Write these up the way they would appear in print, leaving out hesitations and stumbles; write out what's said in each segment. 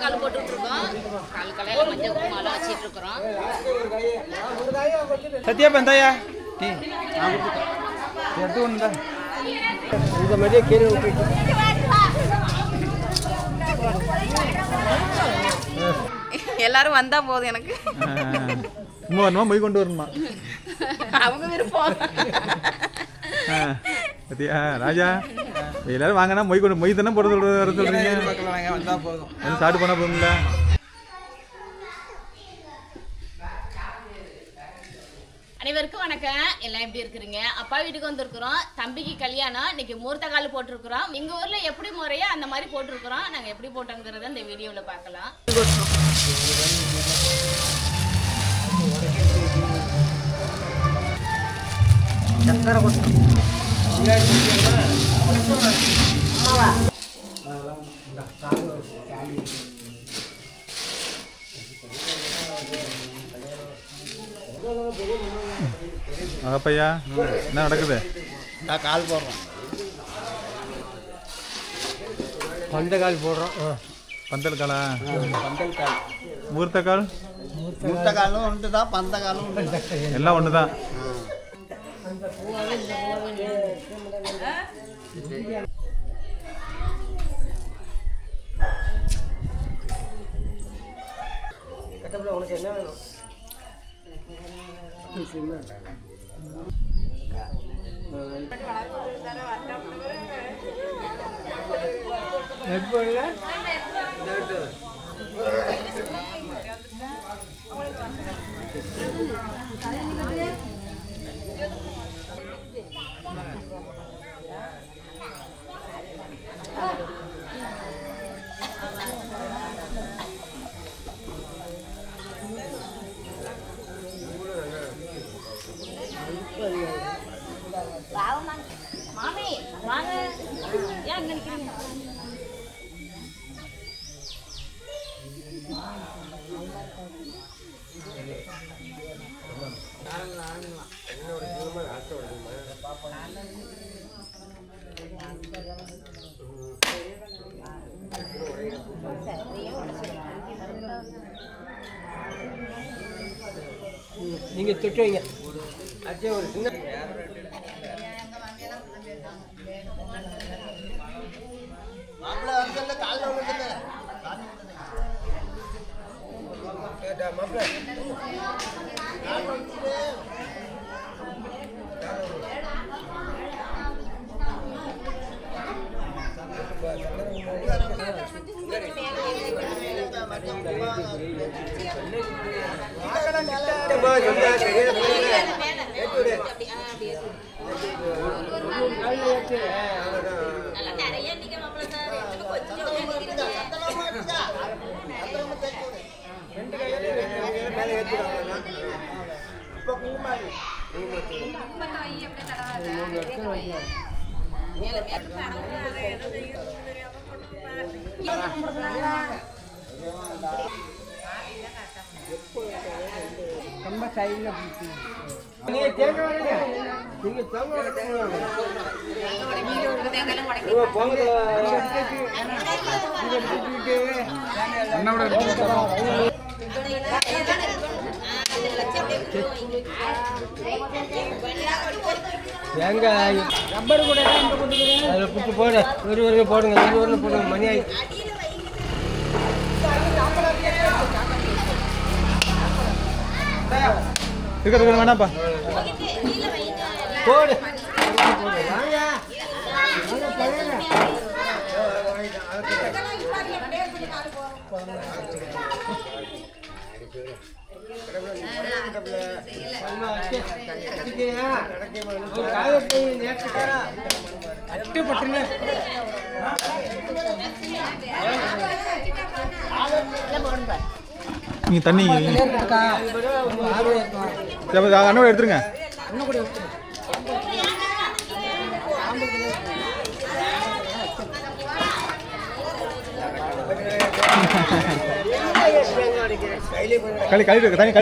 கால் போட்டுட்டு இருக்கோம். கால் கலையில மஞ்சள் குங்குமம் வச்சிட்டு இருக்கோம். சத்யா பந்தாயா டீ எடுத்து கொண்டா இந்த மாதிரியே கீழே ஊத்திட்டு எல்லாரும் வந்தா போதும் எனக்கு. சும்மா வரணுமா மொய் கொண்டு வரணுமா? அவங்க விருப்பம். சத்யா ராஜா எல்லாரும் வாங்கினா மொய் கொண்டு மொய் தானே போட சொல்றீங்க. வந்தா போதும். ஸ்டார்ட் பண்ண போதுங்களா? அனைவருக்கும் வணக்கம். எல்லாம் எப்படி இருக்கிறீங்க? அப்பா வீட்டுக்கு வந்திருக்கிறோம். தம்பிக்கு கல்யாணம். இன்னைக்கு மூர்த்த கால் போட்டிருக்கிறோம். எங்க ஊர்ல எப்படி முறையோ அந்த மாதிரி போட்டிருக்கிறோம். நாங்க எப்படி போட்டோங்கிறத இந்த வீடியோல பார்க்கலாம். அப்பையா என்ன நடக்குது? நான் கால் போடுறோம். பந்த கால் போடுறோம். பந்தல் காலா? பந்தல் கால். மூர்த்த கால்? மூர்த்த காலும் உண்டு தான், பந்த காலும் உண்டு. எல்லாம் ஒன்று தான். உனக்கு என்ன வேணும்? மாமி வாங்க. ஏன் அங்க நிக்கிறீங்க? நீங்க தொட்டு வைங்க. அச்சே ஒரு சின்ன மாப்பிள்ள வந்து காலில் விழுந்துல. கேட்டா மாப்பிள்ள ரொம்ப சைடுல நீங்க தேங்க வரீங்க. நீங்க தேங்க வரீங்க. போங்க. என்னோட தேங்காய் ரப்பர் கூட அதில் புட்டு போடு. ஒரு போடுங்க. ஒரு போடுங்க. மணி ஆகி இருக்கிறது வேணாப்பா போடு. அட்டுப்பட்டுங்க. நீங்க தண்ணி அண்ணோட எடுத்துருங்க. கழிட்டு தண்ணி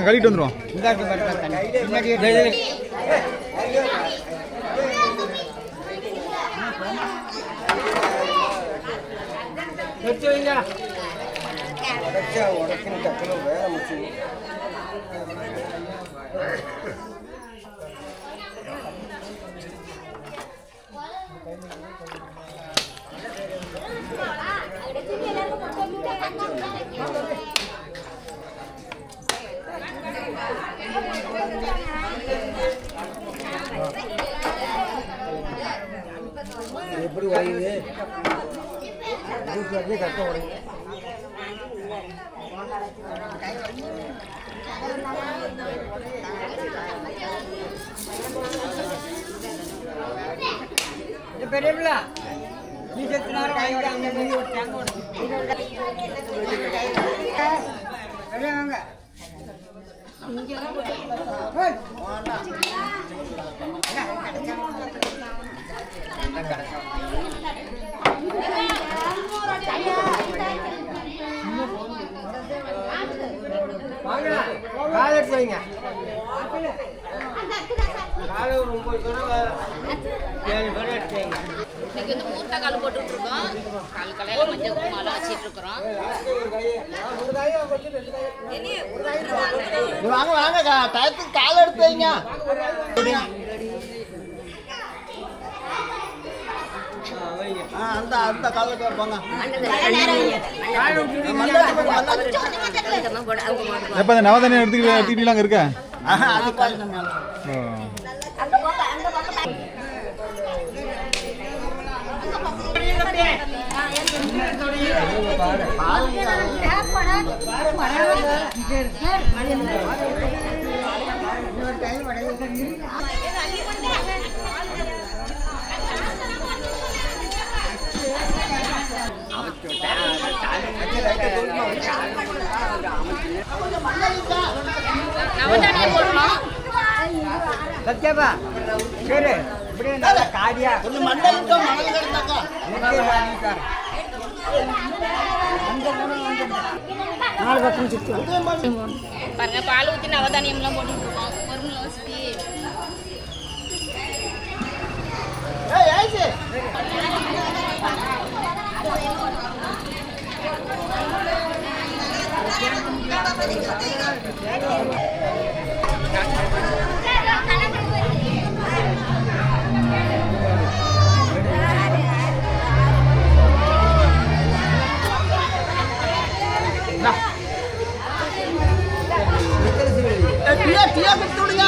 கழிட்டு வந்துடும். எடுத்து வைங்க. உடச்சுன்னு டக்குனு வேலை முடிச்சு எப்படி உடையுது கரெக்டாக உடையுது பெரியங்களா நீ செத்து நேரம் வாங்கிட்டு அங்கே போய் ஒரு டேங்க் வாங்க காலை எடுத்து வைங்க காலை ஒரு 9 பேர் எடுத்து வைங்க இன்னைக்கு வந்து மூட்டை கால் போட்டுட்டு இருக்கோம். கால் கலையில மஞ்சள் குங்குமம் வச்சிட்டு இருக்கிறோம். வாங்க வாங்க டயத்துக்கு கால் எடுத்து வைங்க. அந்த அந்த காலுக்கு போங்க. எப்போ அந்த நவதானியம் எடுத்துக்கிட்டீங்களா அங்கே இருக்க? அது பாருங்க மேல. நவதானியம் போடணும். சத்யாபா சரி இப்படியே நல்லா காடியா கொஞ்சம் மண்டலுக்கு மணல் கிடந்தாக்கா நாலு பக்கம் சுற்றி பாருங்க பால் ஊற்றி நவதானியம்லாம் போட்டுட்டு இருக்கோம். பொருள் வசதி டீயா கொடுத்து விடுங்க.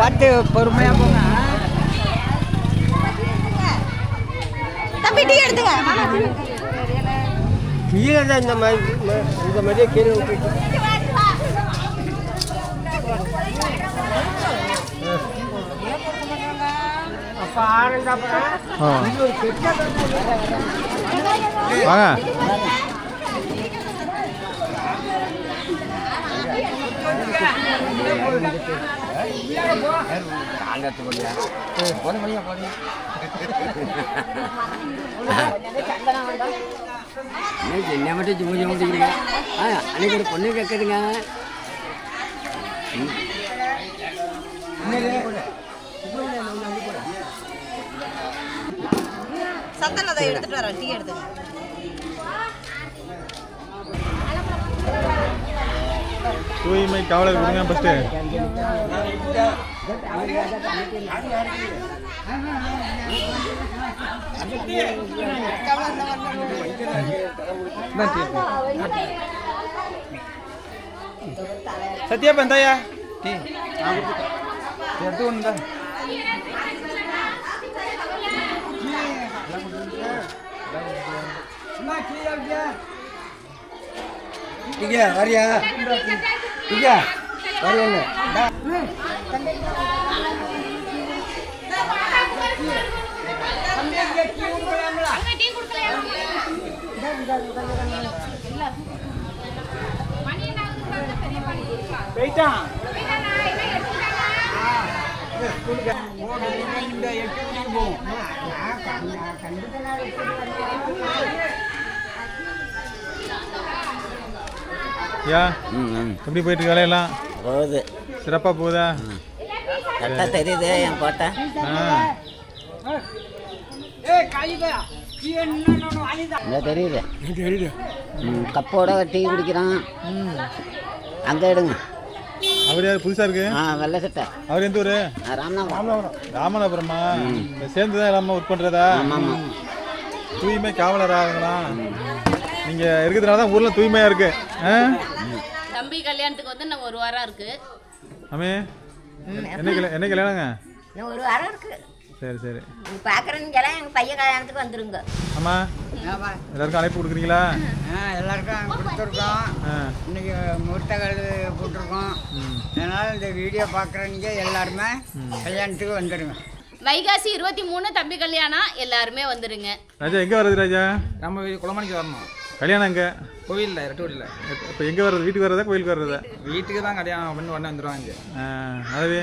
பார்த்து பொறுமையா போங்க. கீழே தான் இந்த மாதிரியே கீழே விட்டுட்டு அப்ப ஆரண்டாப்பா வாங்க என்ன மட்டும் சும்மா முடிக்கிறீங்க அன்னைக்கு ஒரு பொண்ணு கேட்குதுங்க சத்தனதை எடுத்துட்டு வரேன் டீ எடுத்து தூய்மை காவலர் கொடுங்க ஃபஸ்ட்டு. சத்யா பந்தாயா டீ எடுத்து ஒன்று இங்க வரியா இங்க வரியல யா எப்படி போயிட்டு இருக்கு வேலையெல்லாம்? போகுது. சிறப்பா போகுதா? கரெக்டாக தெரியுது என் கோட்டை. இங்கே தெரியுது. தெரியுது. கப்போட டீ குடிக்கிறான். அங்கே எடுங்க. அவர் யார் புதுசா இருக்கு? வெள்ளை சட்டை. அவர் எந்த ஊரு? ராமநாதபுரம். ராமநாதபுரமா? சேர்ந்து தான் எல்லாமே ஒர்க் பண்றதா? தூய்மை காவலர் ஆகுங்களா? நீங்க இருக்கிறதுனால தான் ஊர்ல தூய்மையா இருக்கு. தம்பி கல்யாணத்துக்கு வந்து நம்ம 1 வாரம் இருக்கு. அம்மே என்ன கல்யாணங்க? இன்னும் 1 வாரம் இருக்கு. சரி சரி. பார்க்குறவங்கெல்லாம் எங்கள் பையன் கல்யாணத்துக்கு வந்துருங்க. ஆமா எல்லாருக்கும் அழைப்பு கொடுக்குறீங்களா? எல்லாருக்கும் கொடுத்துருக்கோம். இன்னைக்கு முகூர்த்தங்கள் போட்டிருக்கோம். அதனால் இந்த வீடியோ பார்க்குறவங்க எல்லாருமே கல்யாணத்துக்கு வந்துடுங்க. வைகாசி 23 தம்பி கல்யாணம், எல்லாருமே வந்துருங்க. ராஜா எங்க வருது ராஜா? நம்ம குளமணிக்கு வரணும். கல்யாணம் எங்க? கோயிலில் ரெட்டூரில். இப்போ எங்க வர்றது? வீட்டுக்கு வர்றதா கோயிலுக்கு வர்றதா? வீட்டுக்கு தான் கல்யாணம் பண்ணி உடனே வந்துடுவாங்க. அதுவே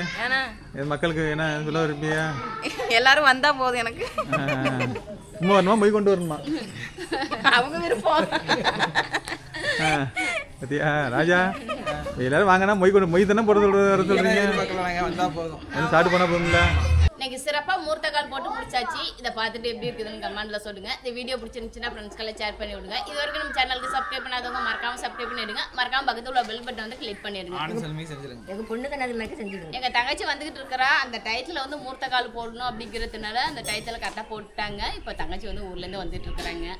மக்களுக்கு என்ன சொல்ல விரும்பியா? எல்லாரும் வந்தா போதும் எனக்கு. சும்மா வரணுமா மொய் கொண்டு வரணுமா? அவங்க விருப்பம். பத்தியா ராஜா, எல்லாரும் வாங்கினா மொய் தானே போட வர சொல்றீங்க. வந்தால் போதும். ஸ்டார்ட் பண்ண போதுங்களா? இன்னைக்கு சிறப்பா முகூர்த்த கால் போட்டு முடிச்சாச்சு. இதை பார்த்துட்டு எப்படி இருக்குதுன்னு கமெண்ட்ல சொல்லுங்க. இந்த வீடியோ பிடிச்சிருந்துச்சுன்னா ஃப்ரெண்ட்ஸ்க்கெல்லாம் ஷேர் பண்ணி விடுங்க. இது வரைக்கும் நம்ம சேனலுக்கு சப்ஸ்கிரைப் பண்ணாதவங்க மறக்காம சப்ஸ்கிரைப் பண்ணிடுங்க. மறக்காம பக்கத்துல உள்ள பெல் பட்டன் வந்து கிளிக் பண்ணிடுங்க. எங்க பொண்ணுக்கு அது மாதிரி செஞ்சுடுங்க. எங்க தங்கச்சி வந்துகிட்டு இருக்கிறா. அந்த டயத்துல வந்து முகூர்த்த கால் போடணும் அப்படிங்கிறதுனால அந்த டயத்துல கரெக்டா போட்டுட்டாங்க. இப்போ தங்கச்சி வந்து ஊர்ல இருந்து வந்துட்டு இருக்கிறாங்க.